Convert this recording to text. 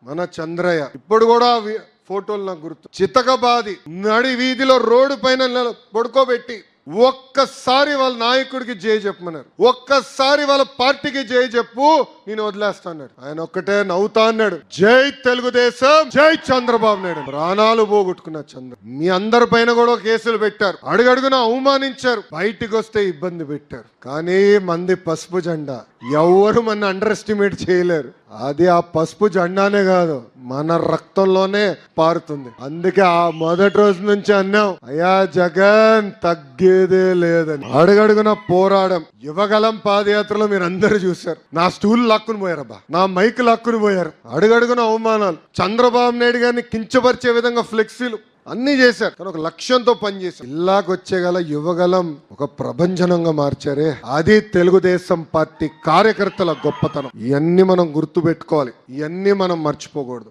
మన చంద్రయ్య ఇప్పుడు కూడా ఫోటోలు నాకు గుర్తు. చితకబాది నడి వీధిలో రోడ్డు పైన పడుకోబెట్టి ఒక్కసారి వాళ్ళ నాయకుడికి జై చెప్పమన్నారు, ఒక్కసారి వాళ్ళ పార్టీకి జై చెప్పు, నేను వదిలేస్తా అన్నాడు. ఆయన ఒక్కటే నవ్వుతా అన్నాడు, జై తెలుగుదేశం, జై చంద్రబాబు నాయుడు. ప్రాణాలు పోగొట్టుకున్న చంద్ర. మీ అందరి పైన కూడా కేసులు పెట్టారు, అడుగడుగున అవమానించారు, బయటికి వస్తే ఇబ్బంది పెట్టారు. కానీ మంది పసుపు జెండా, ఎవరు మన అండర్ ఎస్టిమేట్ చేయలేరు. అది ఆ పసుపు జెండానే కాదు, మన రక్తంలోనే పారుతుంది. అందుకే ఆ మొదటి రోజు నుంచి అన్నాం, అయ్యా జగన్ తగ్గేదే లేదని. అడుగడుగున పోరాడం. యువగలం పాదయాత్రలో మీరు అందరూ చూశారు, నా స్టూల్ లాక్కుని పోయారబ్బా, నా మైక్ లాక్కుని పోయారు. అడుగడుగున అవమానాలు. చంద్రబాబు నాయుడు గారిని కించపరిచే విధంగా ఫ్లెక్సీలు అన్ని చేశారు. కానీ ఒక లక్ష్యంతో పనిచేశారు. ఇలాగొచ్చేగల యువగలం ఒక ప్రభంజనంగా మార్చారే, అది తెలుగుదేశం పార్టీ కార్యకర్తల గొప్పతనం. ఇవన్నీ మనం గుర్తు పెట్టుకోవాలి, ఇవన్నీ మనం మర్చిపోకూడదు.